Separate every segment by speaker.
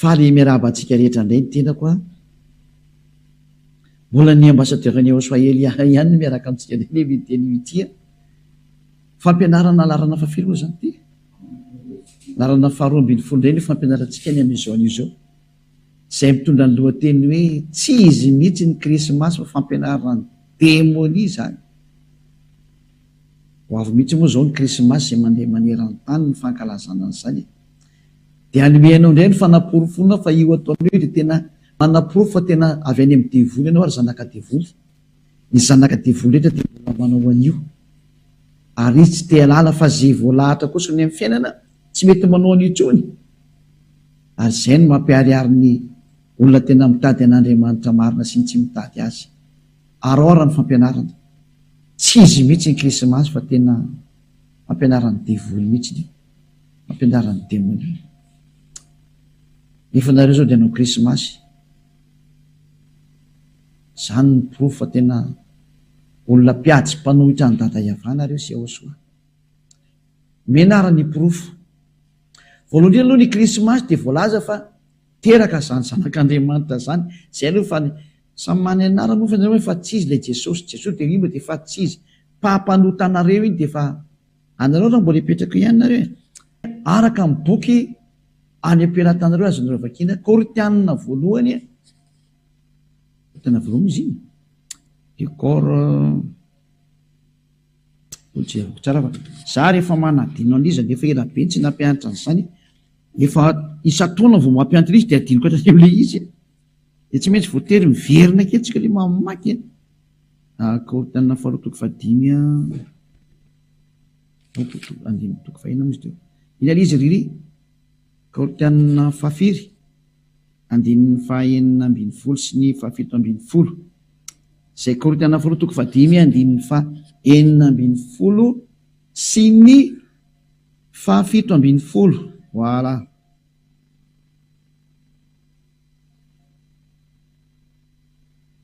Speaker 1: faly miarabantsika rehetra indray ny tenako a mbola ny ambassadeur-ny Israely ihany miaraka amintsika indray le teny ity fampianarana larana fafilo moa zany ty larana faharoa ambin'ny folo indray ny fampianarantsika ny amin'izao an'izao izay mitondra ny lohateny hoe tsy izy mihitsy ny krismasy fa fampianarana ny démonie zany ho avy mihitsy moa zao ny krismasy izay mandeha maneran-tany ny fankalazana an'izany dia anomeanao indray ny fanaporofona fa io ataonao io dia tena manaporofo fa tena avy any amin'ny devoly ianao ary zanaka devoly ny zanaka devoly rehetra dia mbola manao an'io ary izy tsy te halala fa zay voalahatra kosa ny amin'ny fiainana tsy mety manao an'io intsony ary izay no mampiariary ny olona tena mitady an'Andriamanitra marina sy ny tsy mitady azy araora ny fampianarana tsy izy mihitsy ny krismasy fa tena fampianarany devoly mihitsy ny fampianarany démonie nefa nareo zao dia anao krismasy zany ny porofo fa tena olona mpiady mpanohitra ny dada iavana reo sy ahosoa menara ny porofo voalohany aloha ny krismasy dia voalaza fa teraka zany zanak'Andriamanitra zany zay aloha fa samy many anara moa fa nareo fa tsy izy ilay Jesosy dia imba dia fa tsy izy mpampanotana-reo iny dia fa anareo raha mbola hipetraka ihany nareo araka amin'ny boky any am-pelatanareo azonareo vakiana Korinthianina voalohany tena voalohany izy iny décor tsara fa za rehefa manadino an'izy nefa ela be tsy nampianatra an'izany efa isataona vao mampianatra izy dia adinoko hatrany le izy dia tsy maintsy voatery miverina ketsika le mamaky Korinthianina faharoa toko fahadimy andimy toko fahina moa izy teo ina le izy riry Korinthianina fahafiry andininy fahaenina ambin'ny folo sy ny fahafito ambin'ny folo izay Korinthianina faharoa toko fahadimy andininy fahaenina ambin'ny folo sy ny fahafito ambin'ny folo voilà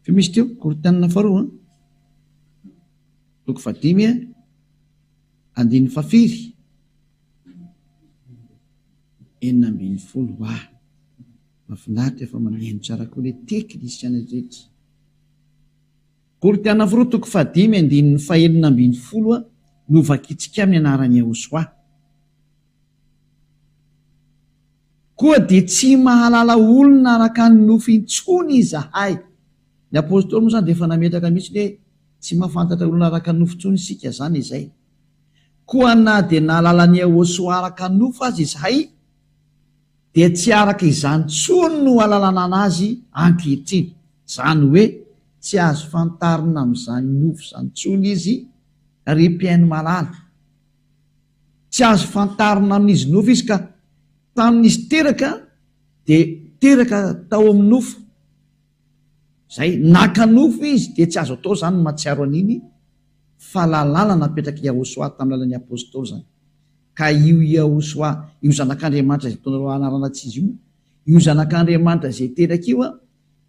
Speaker 1: fa misy teo Korinthianina faharoa toko fahadimy andininy fahafiry enina ambin'ny folo mahafinaritra efa mameno tsara koa le teknisiana rehetra Korinthianina faharoa toko fahadimy andininy fahaenina ambin'ny folo no vakitsika amin'ny anarany Ahosoa koa dia tsy mahalala olona araka ny nofo intsony izahay ny apôstôly moa zany dia efa nametraka mihitsy hoe tsy mahafantatra olona araka ny nofo intsony isika zany izay koa na dia nahalala ny Ahosoa araka ny nofo azy izahay dia tsy araka izany tsony no alalana anazy ankehitriny zany hoe tsy azo fantarina amin'izany nofo izany tsony izy ry mpiaino malala tsy azo fantarina amin'izy nofo izy ka tamin'izy teraka dia teraka tao amin'ny nofo zay naka nofo izy dia tsy azo atao zany matsiaro an'iny fahalalana napetraka i Ahosoa tamin'ny lalan'ny apôstôly zany ka io Ahosoa io zanak'Andriamanitra izay taonareo anarana tsy izy io zanak'Andriamanitra izay teraka io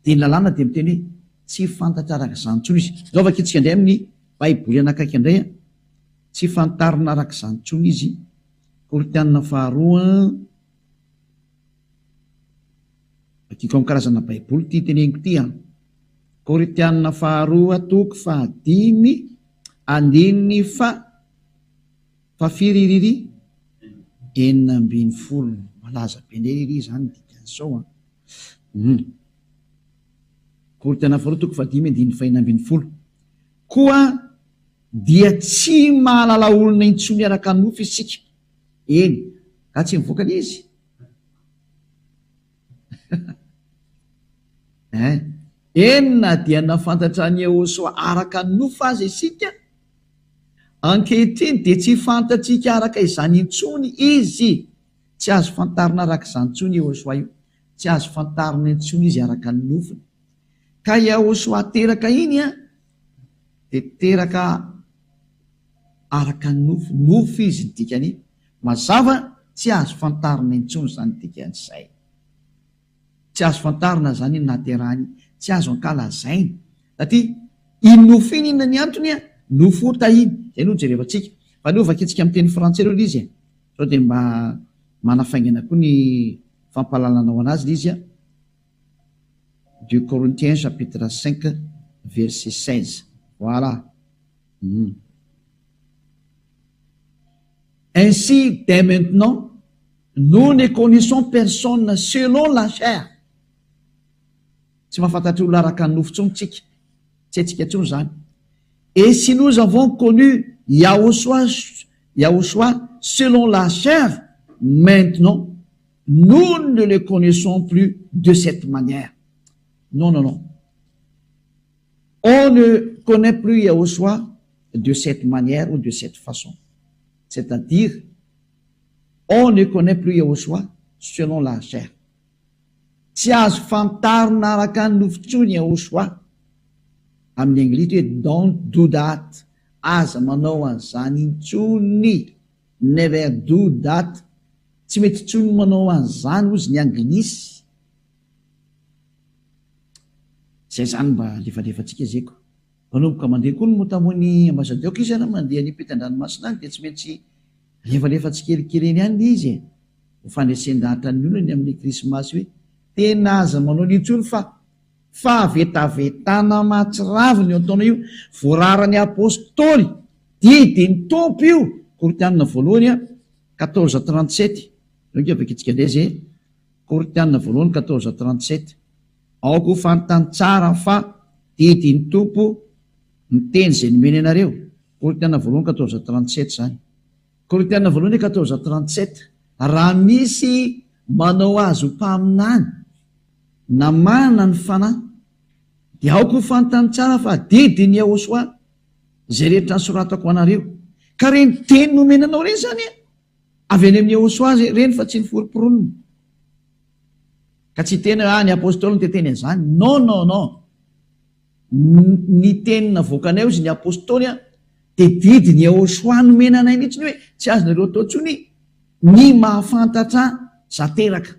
Speaker 1: dia ny lalàna dia miteny hoe tsy fantatra araka izany tsony izy zao vakitsika indray amin'ny baiboly anakaiky indray tsy fantarina araka izany tsony izy Korinthianina faharoa akiko amin'ny karazana baiboly ty teneniko ty Korinthianina faharoa toko fahadimy andininy fahafiry riry enina ambin'ny folo malaza be indray riry zany dikan'izao Korinthianina faharoa toko fahadimy andininy fahaenina ambin'ny folo koa dia tsy mahalala olona intsony araka ny nofo isika eny ka tsy mivoaka le izy enina dia nafantatra ny Ahosoa araka ny nofo azy isika ankehitriny dia tsy fantatsika araka izany intsony izy tsy azo fantarina araka izany intsony Ahosoa io tsy azo fantarina intsony izy araka ny nofony ka i Ahosoa teraka iny dia teraka araka ny nofo izy ny dikany mazava tsy azo fantarina intsony zany dikan'izay tsy azo fantarina zany naterahany tsy azo ankalazainy satria iny nofo iny inona ny antony nofo tahiny zay no jerevantsika fa leo vakitsika amin'ny teny frantsay reo izy sao dia mba manafaingana koa ny fampalalanao anazy l izy a 2 Corinthiens chapitre 5 verset 16 voilà. Ainsi dès maintenant nous ne connaissons personne selon la chair. Tsy mahafantatra olona araka ny nofo tsony tsika, tsy haitsika tsony zany. Et si nous avons connu Yahushua selon la chair, maintenant nous ne le connaissons plus de cette manière. Non, non, non. On ne connaît plus Yahushua de cette manière ou de cette façon. C'est-à-dire, on ne connaît plus Yahushua selon la chair. Tsy azo fantarina araka ny nofon-tsony Yahushua. Amin'ny anglisy hoe don't do that. Aza manao an'izany intsony. Never do that. Tsy mety tsony manao an'izany ozy ny anglisy. Zay zany mba lefalefantsika zayko. Manomboka mandeha koa no motamony ambasadaoko izy ana mandeha ny ampitan-dranomasina any dia tsy maintsy lefalefantsika kelikely ihany izy. Ho fandraisen-dahatra ny olona ny amin'ny krismasy hoe tena aza manao n'intsony fa vetavetana mahatsiraviny eo ataona io voararany apôstôly didiny tompo io. Korinthianina voalohany 14:37 nokeo avakitsika ndray zay. Korinthianina voalohany 14:37 aoko fantany tsara fa didiny tompo miteny zay nomeny anareo. Korinthianina voalohany 14:37 zany. Korinthianina voalohany 14:37 raha misy manao azo mpaminany na manana ny fanahy dia aoko fantany tsara fa didiny Yahushua zay rehetra nysoratako anareo. Ka reny teny nomenanao reny zany avy any amin'ny Yahushua reny fa tsy ny foroporonina. Ka tsy tena ny apôstôly ny teteny an'izany. Non, non, non. Ny tenina voakanay izy ny apôstôly dia didiny Yahushua nomenanay mihitsy hoe tsy azonareo atao tsony ny mahafantatra za teraka.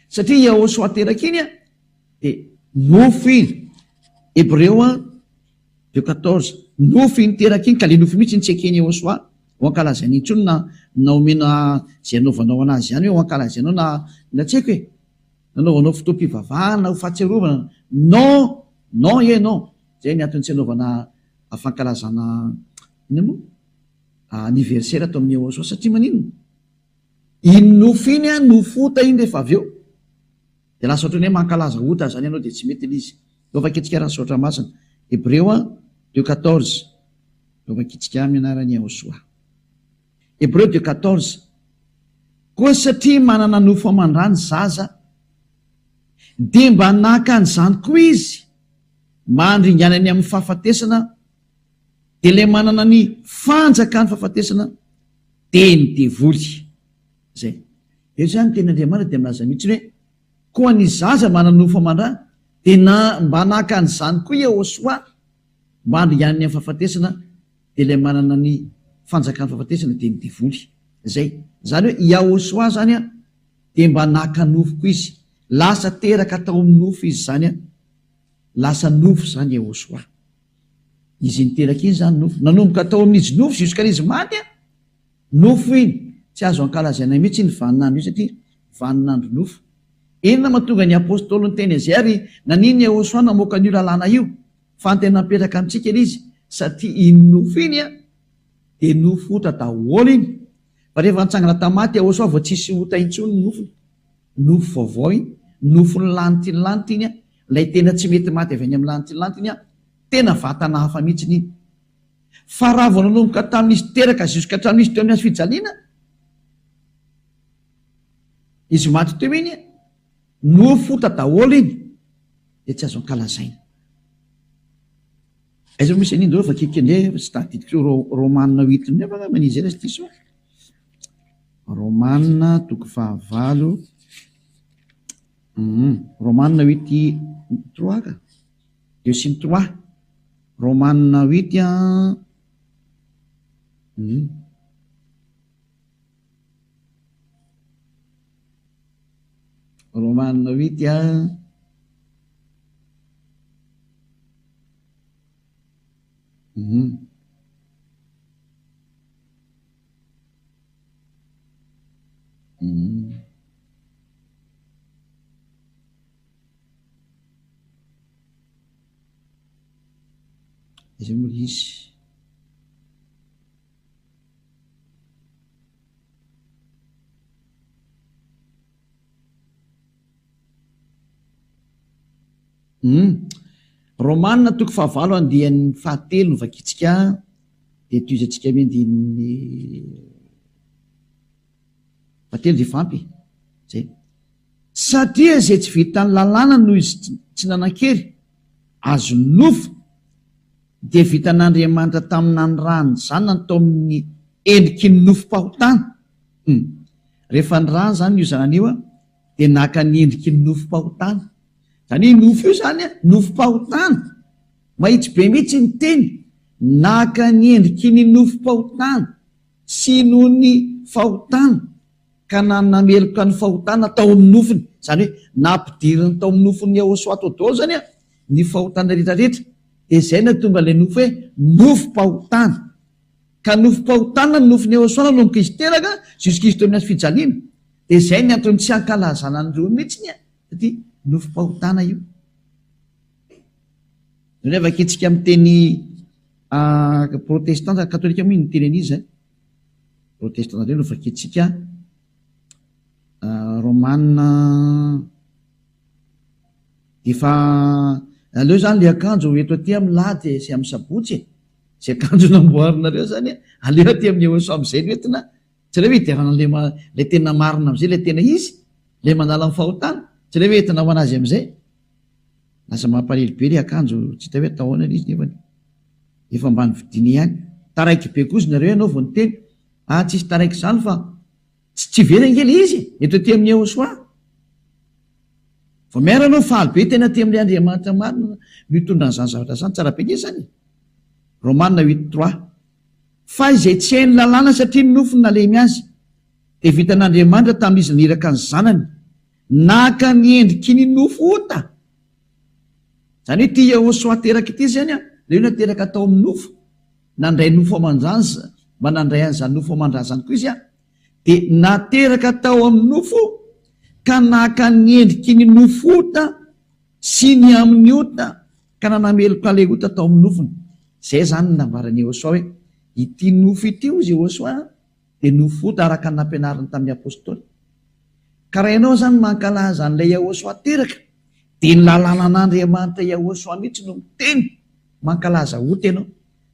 Speaker 1: Satria Yahushua teraka iny dia nofo iny. Hébreu 2:14 nofo iny teraka iny ka le nofo mihitsy ny tsy ekeny Yahushua ho ankalazany intsony na omena zay anaovanao anazy ihany hoe ho ankalazainao na tsy haiko hoe nanaovanao fotoam-pivavahana ho fahatsiarovana. Non, non e non. Zay ny antony tsy anaovana fankalazana iny moa anniversaire atao amin'ny Yahushua satria manino iny nofo iny nofo ota iny rehefa avy eo dia lasa ohatrany hoe mankalaza ota zany ianao dia tsy mety il'izy. Lovakitsika raha saotra masina. Hébreu 2:14 lovakitsika amin'ny anaran'ny Yahushua. Hébreu 2:14 koa satria manana nofo amandrany zaza dia mba naka an'izany koa izy mandringanany amin'ny fahafatesana dia ilay manana ny fanjaka ny fahafatesana dia ny devoly. Zay eo zany teny Andriamanitra dia milaza mihitsy hoe koa ny zaza manana nofo amandrany dia mba naka an'izany koa Yahushua mba handringanany amin'ny fahafatesana dia ilay manana ny fanjaka ny fahafatesana dia ny devoly. Zay zany hoe Yahushua zany dia mba naka nofo koa izy. Lasa teraka atao amin'ny nofo izy zany lasa nofo zany Yahushua. Izy niteraka iny zany nofo nanomboka atao amin'izy nofo juska izy maty nofo iny tsy azo ankalazaina mihitsy ny vaninandro io satria vaninandro nofo. Inona mahatonga ny apôstôly ny teny azay ary naniny Yahushua namoaka an'io lalàna io fa ny tena napetraka amintsika izy satria iny nofo iny dia nofo ota daholo iny. Fa rehefa nitsangana tamaty Yahushua vao tsisy ota intsony nofo. Nofo vaovao iny nofo ny lanitra ny lanitra iny ilay tena tsy mety maty avy any amin'ny lanitra ny lanitra iny tena vatana hafa mihitsy iny. Fa raha vao nanomboka tamin'izy teraka juska hatramin'izy teo amin'ny azo fijaliana izy maty teo iny nofo ota daholo iny dia tsy azo ankalazaina. Aiza misy an'iny daholo fa kekendray tsy tadidiko Romanina 8 nefa man'izy ela sy diso. Romanina toko fahavalo Romanina 8:3 ka 2:3 Romanina 8 Romanina 8 izay moa izy. Romanina toko 9 fahatelo no vakitsika de toizatsika mendiny fahatelo de fampy zay. Satria zay tsy vitany lalàna noho izy tsy nanan-kery azo nofo de vitan'Andriamanitra tamina ny rany zanany tao amin'ny endriky ny nofom-pahotana. Rehefa ny rany zany io zanany io de naka ny endriky ny nofom-pahotana. Zany nofo io zany nofom-pahotana, mahitsy be mihitsy ny teny, naka ny endriky ny nofom-pahotana sy noho ny fahotana ka nameloka ny fahotana tao amin'ny nofony. Zany hoe nampidiriny tao amin'ny nofony Yahosoa tao daholo zany ny fahotana rehetrarehetra. De zay na tonga le nofo hoe nofom-pahotana. Ka nofom-pahotana ny nofony Yahosoa nanomboka izy teraka Jesosy Kristy amin'ny fijaliana. De zay ny antony tsy ankalazana an'ireo mihitsy satria nofom-pahotana io. Rehefa vakitsika amin'ny teny protestanta katolika moa ny teny an'izy protestanta reo no vakitsika romanina efa aleo zany le akanjo eto aty amin'ny lahady sy amin'ny sabotsy zay akanjo namboarinareo zany aleo aty amin'ny Yahosoa am'izay no entina tsy le hoe hidiavana le tena marina am'izay le tena izy le manala amin'ny fahotana tsy le hoe entina ho anazy am'izay. Lasa mampalely be le akanjo tsy hita hoe atahoana izy nefany efa mbany vidiny ihany. Taraiky be kozy nareo ianao vao ny teny tsisy taraiky zany fa tsy verangely izy eto aty amin'ny Yahosoa. Vao miara anao faly be tena aty amin'ny Andriamanitra marina mitondra n'izany zavatra zany tsara be sany. Romanina 8:3 fa izay tsy hainy lalàna satria ny nofony nalemy azy de vitan'Andriamanitra tamin'izy niraka ny zanany naka ny endriky ny nofo ota. Zany hoe ty Yahosoa teraka ity zany le io nateraka tao amin'ny nofo, nandray nofo aman-dranja mba nandray an'izany nofo aman-drazany koa izy de nateraka tao amin'ny nofo ka naka ny endriky ny nofo ota sy ny amin'ny ota ka nanameloka le ota tao amin'ny nofony. Zay zany nambarany Yahosoa hoe ity nofo ity ozy Yahosoa de nofo ota araka ny nampianariny tamin'ny apôstôly. Ka raha ianao zany mankalaza an'ilay Yahosoa teraka de ny lalàna an'Andriamanitra Yahosoa mihitsy no miteny mankalaza ota ianao.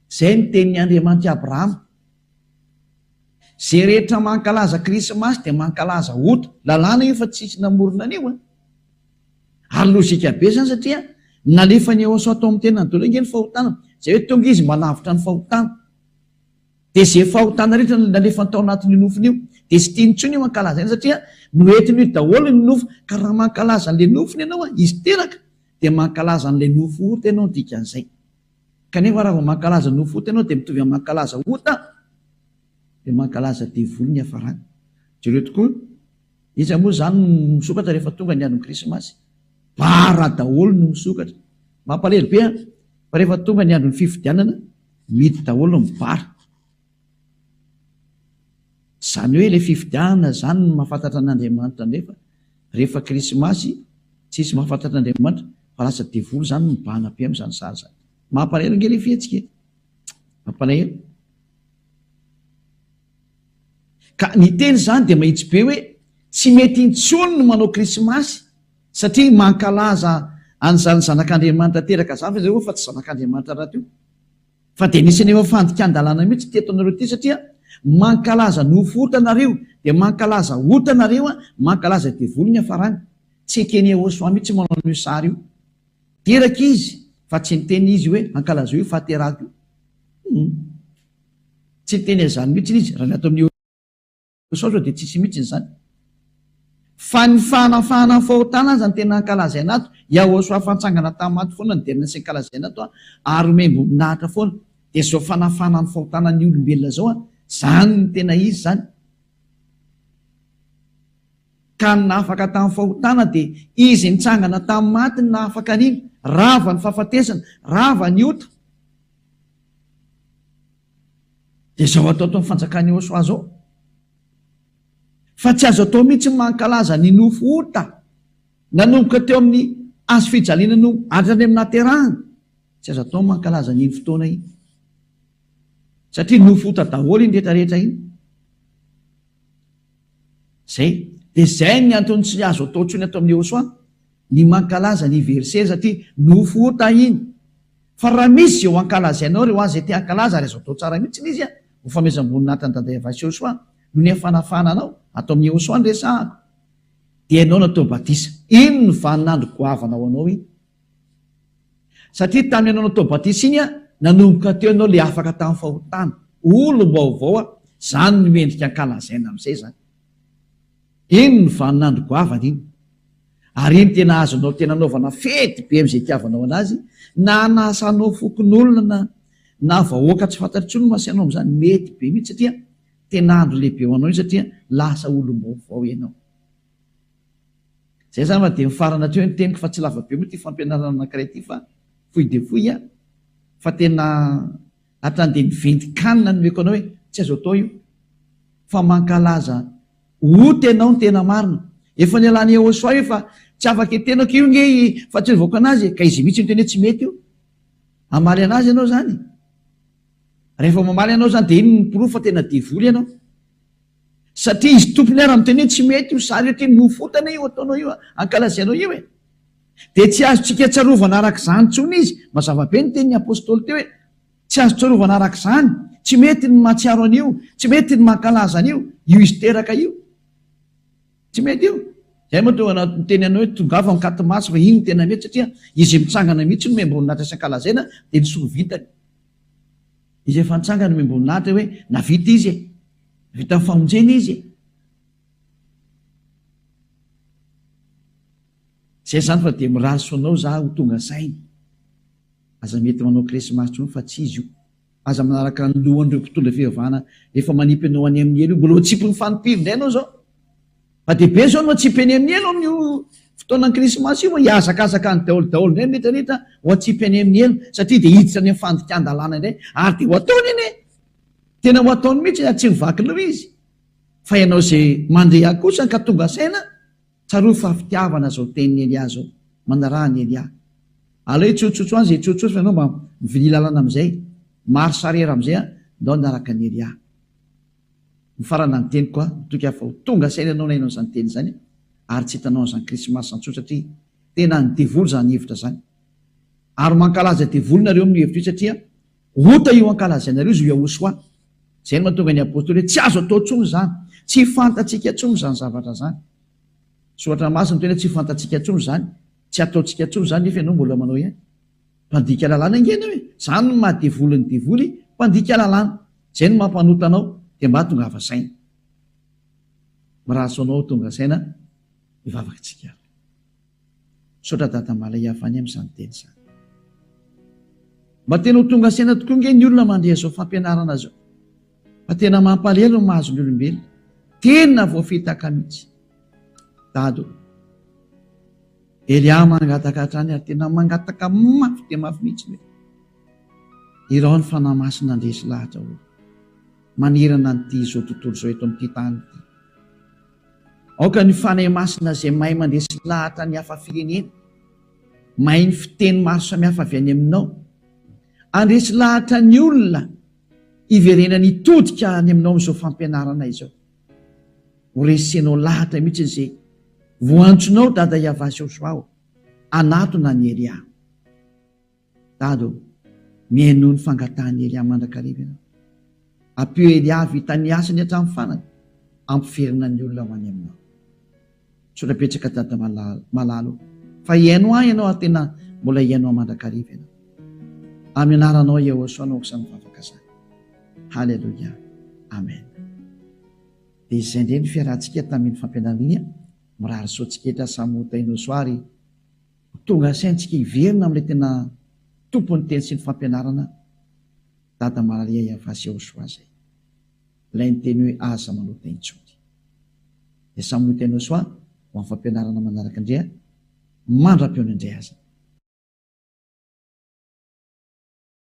Speaker 1: Zay ny tenin'ny Andriamanitra Abrahama. Zay rehetra mankalaza Krismasy de mankalaza ota. Lalàna io fa tsisy namorona anio ary lozika be zany satria nalefa ny Yahosoa tao amin'ny tenany daholo nge ny fahotana. Zay hoe tonga izy malavitra ny fahotana de zay fahotana rehetra nalefa tao anatin'ny nofony io de sy tiany intsony io mankalaza iny satria noentiny io daholo ny nofo. Ka raha mankalaza an'le nofony ianao izy teraka de mankalaza an'le nofo ota ianao dikan'izay. Kanefa raha vao mankalaza nofo ota ianao de mitovy amin'ny mankalaza ota de mankalaza devoly ny hafarana. Jereo tokoa izy moa zany misokatra rehefa tonga ny andron'ny Krismasy bara daholo no misokatra. Mampalely be fa rehefa tonga ny andron'ny fifidianana midy daholo mibara. Zany hoe le fifidianana zany mahafantatra an'Andriamanitra nefa rehefa Krismasy tsisy mahafantatra an'Andriamanitra fa lasa devoly zany mibahana be amin'izany zaza. Mampalahelo nge le fihetsika mampalahelo. Ka ny teny zany de mahitsy be hoe tsy mety intsony no manao Krismasy satria mankalaza an'izany zanak'Andriamanitra teraka zany fa zay fa tsy zanak'Andriamanitra raha teo fa de nisany efa fandikan-dalàna mihitsy teto anareo ty satria mankalaza nofo ota nareo de mankalaza ota nareo mankalaza devoly ny hafarany. Tsy ekeny Yahosoa mihitsy manao io sary io teraka izy fa tsy niteny izy hoe ankalaza io fahateraka io tsy niteny azany mihitsy izy raha ny ato amin'ny Yahosoa de tsisy mihitsy zany. Fa ny fanafahana ny fahotana zany tena ankalaza anato Yahosoa fantsangana tamaty foana ny derina sy ankalaza anato ary membo minahatra foana de zao fanafahana ny fahotana ny olombelona zao zany ny tena izy zany. Ka ny nahafaka tamin'ny fahotana de izy nitsangana tamin'ny maty ny nahafaka an'iny rava ny fahafatesana rava ny ota de zao atao tao fanjakany Yahosoa zao. Fa tsy azo atao mihitsy mankalaza ny nofo ota nanomboka teo amin'ny azo fijaliana no atrany amin'ny naterahana tsy azo atao mankalaza n'iny fotoana iny satria nofota daholo iny rehetrarehetra iny zay. De zay ny antony tsy azo atao ntsony atao amin'ny Josoa ny mankalaza ny verset satria nofota iny. Fa raha misy eo ankalazainao reo azy te ankalaza ary azo atao tsara mihitsy izy a ho famezam-boninahitany daday vasy Josoa no ny hafanafananao atao amin'ny Josoa ny resahako dia ianao natao batisa. Iny ny vaninandro goavanao anao iny satria tamin'ny ianao natao batisa iny a nanomboka teo ianao le afaka tamin'ny fahotana olo vaovao a zany no mendrika ankalazaina amin'izay zany. Iny ny vaninandro goavana iny ary iny tena azonao tena anaovana fety be amin'izay itiavanao anazy na nasanao fokon'olona na vahoaka tsy fantatry olona masianao amin'izany mety be mihitsy satria tena andro lehibe ho anao iny satria lasa olom-baovao ianao. Zay zany de mifarana teo ny teniko fa tsy lava be moa ty fampianarana anankiray ty fa fohy de fohy a fa tena hatrany de nivendikanina ny meko anao hoe tsy azo atao io fa mankalaza ho tenao ny tena marina. Efa ny alany Josoa io fa tsy afaka etenako io nge fa tsy voaka anazy ka izy mihitsy ny teny hoe tsy mety io. Amaly anazy ianao zany. Rehefa mamaly ianao zany de iny ny proof fa tena devoly ianao. Satria izy tompony ara miteny hoe tsy mety io sary ohatra nofotana io ataonao io ankalazainao io e. De tsy azo tsika tsarovana araka izany tsony izy. Mazava be ny tenin'ny apôstôly teo hoe tsy azo tsarovana araka izany. Tsy mety ny mahatsiaro an'io, tsy mety ny mankalaza an'io, io izy teraka io. Tsy mety io. Zay moa teo anaty teny anao hoe tongafa mikaty maso fa iny tena mety satria izy mitsangana mihitsy no memboninahitra sy ankalazaina de nisoro vitany. Izy efa nitsangana memboninahitra hoe navita izy e. Vita ny famonjena izy e. Zay zany fa de mirary soanao za ho tonga sainy. Aza mety manao krisimasy tsony fa tsy izy io. Aza manaraka ny lohan'ireo mpitondra fihevana efa manipy anao any amin'ny elo io mbola tsipy ny fanopiro indray anao zao. Fa de be zao no atsipy any amin'ny elo amin'io fotoanan'ny krisimasy io hiazakazaka ny daolo indray rehetrarehetra ho atsipy any amin'ny elo satria de hiditra any amin'ny fandikan-dalàna indray ary de ho ataony iny e. Tena ho ataony mihitsy tsy mivaky loha izy. Fa ianao zay mandeha kosa ka tonga saina tsaro fafitiavana zao tenin'ny Elia zao manarahany Elia. Aleo tsotsotso azy tsotsotso fa ianao mba mivily lalana amin'izay maro sarera amin'izay a ndao naraka ny Elia. Mifarana ny teniko a toka fa ho tonga saina ianao na ianao izany teny zany ary tsy hitanao an'izany krisimasy antsoa satria tena ny devoly zany hevitra zany. Ary mankalaza devoly nareo amin'ny hevitra io satria ota io ankalazainareo izy io Josoa. Zay no mahatonga ny apôstôly hoe tsy azo atao tsony zany, tsy fantatsika tsony zany zavatra zany. Soratra masina tena tsy fantatsika tsony zany, tsy ataotsika tsony zany nefa ianao mbola manao ihany. Mpandika lalàna ingena hoe zany no mahadevoly ny devoly, mpandika lalàna. Zay no mampanota anao de mba tongava saina. Miraso anao tonga saina hivavaka tsika. Sotra dada malay afany amin'izany teny zany. Mba tena ho tonga saina tokoa nge ny olona mandeha zao fampianarana zao. Fa tena mampalahelo ny mahazo ny olombelona. Tena voafitaka mihitsy. Dado. Elia mangataka hatrany ary tena mangataka mafy dia mafy mihitsy hoe irao ny fanahy masina andresy lahatra olo. Manirana nyty zao tontolo zao eto amin'ity tany ity. Aoka ny fanahy masina izay mahay mandresy lahatra ny hafa firenena. Mahay ny fiteny maro samihafa avy any aminao. Andresy lahatra ny olona iverena ny todika any aminao amin'izao fampianarana izao. Ho resenao lahatra mihitsy izay voantsonao dada Iavasy Josoa anatona ny Elia. Dado, mihaino ny fangatahany Elia mandrakariva ianao. Ampio Elia vita ny asany hatramin'ny fanaka ampiferina ny olona ho any aminao. Sorapetraka dada malalo. Fa ihaino ahy ianao tena mbola ihaino mandrakariva ianao. Amin'ny anaranao Josoa anao sy mivavaka zany. Halleluja. Amen. Dia izay indray ny fiarahantsika tamin'ny fampianarana iny mirary soatsiketra samy hotainao soary tonga saintsika hiverina amin'ilay tena tompony teny sy ny fampianarana dada malalia Iavasy Josoa zay. Ilay ny teny hoe aza manota intsony. Dia samy hotainao soa ho amin'ny fampianarana manaraka indray mandra-peona indray aza.